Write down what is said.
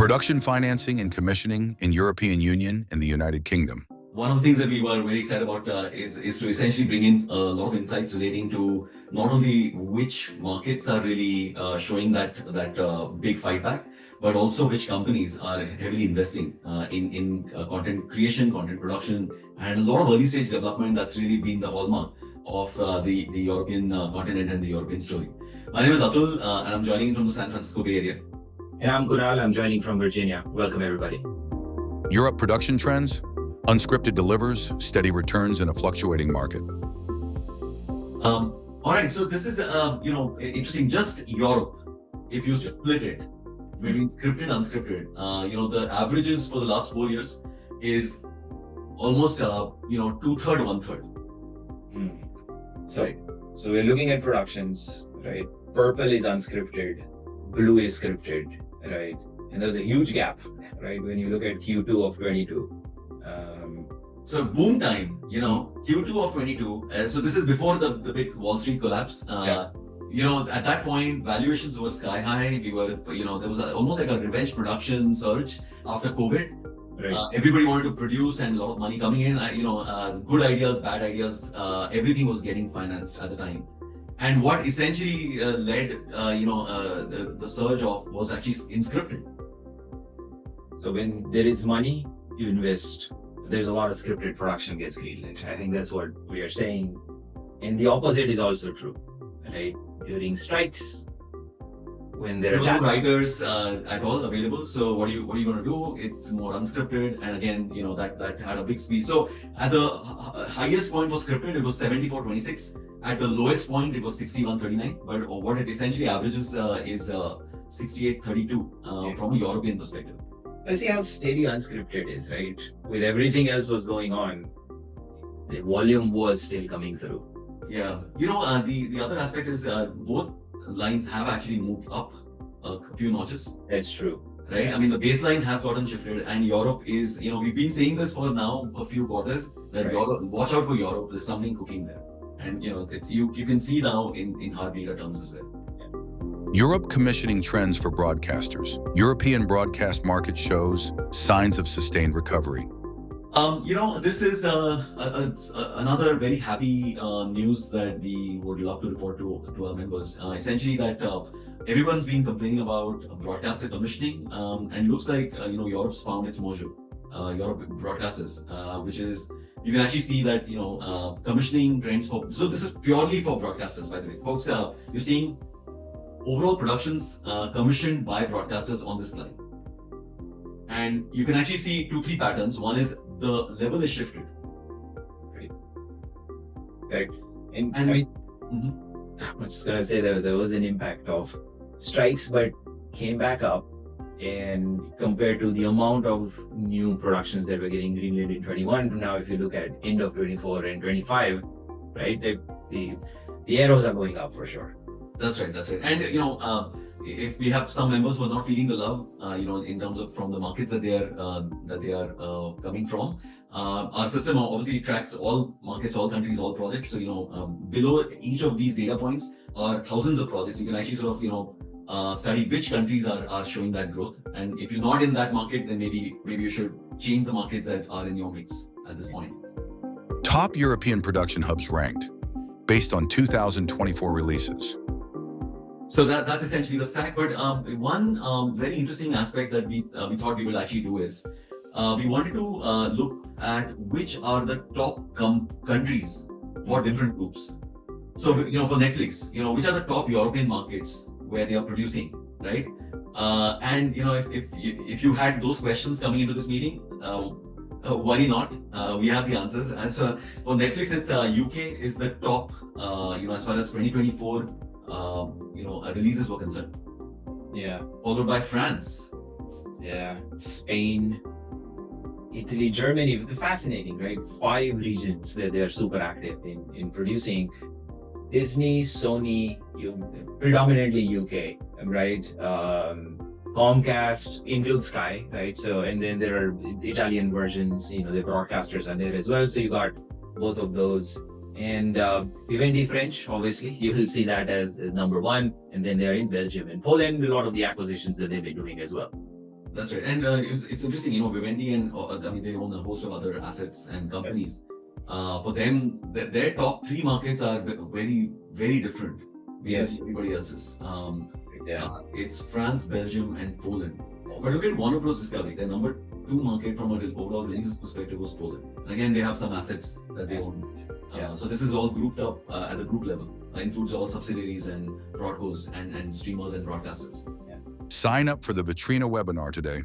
Production financing and commissioning in European Union and the United Kingdom. One of the things that we were very excited about is to essentially bring in a lot of insights relating to not only which markets are really showing that big fight back, but also which companies are heavily investing in content creation, content production, and a lot of early stage development that's really been the hallmark of the European continent and the European story. My name is Atul, and I'm joining in from the San Francisco Bay Area. And I'm Kunal, I'm joining from Virginia. Welcome, everybody. Europe production trends. Unscripted delivers, steady returns in a fluctuating market. All right, so this is interesting. Just Europe, if you split it between scripted and unscripted, the averages for the last 4 years is almost 2/3, 1/3. So we're looking at productions, right? Purple is unscripted, blue is scripted, right? And there's a huge gap, right? When you look at Q2 of 22. So boom time, Q2 of 22. So this is before the big Wall Street collapse. At that point, valuations were sky high. We were, there was almost like a revenge production surge after COVID. Right. Everybody wanted to produce and a lot of money coming in. Good ideas, bad ideas, everything was getting financed at the time. And what essentially led, the surge of was actually inscripted. So when there is money, you invest. There's a lot of scripted production gets greenlit. I think that's what we are saying. And the opposite is also true, right? During strikes, when there are no writers at all available. So what are you going to do? It's more unscripted, and again, that had a big squeeze. So at the highest point for scripted, it was 74-26. At the lowest point, it was 61-39. But what it essentially averages is 68-32 from a European perspective. Let's see how steady unscripted is, right? With everything else was going on, the volume was still coming through. Yeah. The other aspect is both lines have actually moved up a few notches. That's true. Right? Yeah. I mean, the baseline has gotten shifted, and Europe is, we've been saying this for now a few quarters, that Right. Europe, watch out for Europe, there's something cooking there. And, it's you can see now in hard data terms as well. Europe commissioning trends for broadcasters. European broadcast market shows signs of sustained recovery. This is another very happy news that we would love to report to our members. Essentially that everyone's been complaining about broadcaster commissioning, and it looks like, Europe's found its mojo. Europe broadcasters, which is, you can actually see that, commissioning trends so this is purely for broadcasters, by the way. Folks, you're seeing overall productions commissioned by broadcasters on this slide. And you can actually see 2-3 patterns. One is the level is shifted. Right. Correct. And I mean, I'm just going to say that there was an impact of strikes, but came back up. And compared to the amount of new productions that were getting greenlit in 21 to now, if you look at end of 24 and 25, right, the arrows are going up for sure. That's right. And if we have some members who are not feeling the love, in terms of from the markets that they are coming from, our system obviously tracks all markets, all countries, all projects. So below each of these data points are thousands of projects. You can actually sort of study which countries are showing that growth. And if you're not in that market, then maybe you should change the markets that are in your mix at this point. Top European production hubs ranked based on 2024 releases. So that's essentially the stack. But one very interesting aspect that we thought we will actually do is we wanted to look at which are the top countries for different groups. So for Netflix, which are the top European markets where they are producing, right? And if you had those questions coming into this meeting, worry not, we have the answers. And so for Netflix, it's UK is the top, as far as 2024. Releases were concerned. Yeah. Followed by France. Yeah. Spain, Italy, Germany. Fascinating, right? 5 regions that they are super active in producing. Disney, Sony, predominantly UK, right? Comcast includes Sky, right? So, and then there are Italian versions, the broadcasters are there as well. So you got both of those. And Vivendi French, obviously, you will see that as number 1. And then they're in Belgium and Poland, a lot of the acquisitions that they've been doing as well. That's right. And it's interesting, Vivendi and I mean, they own a host of other assets and companies. For them, their top three markets are very, very different. Yes. Everybody else's. Yeah. It's France, Belgium, and Poland. But look at Warner Bros. Discovery. Their number two market from an overall releases perspective was Poland. And again, they have some assets that they own. So this is all grouped up at the group level. Includes all subsidiaries and broadcos and streamers and broadcasters. Sign up for the Vitrina webinar today.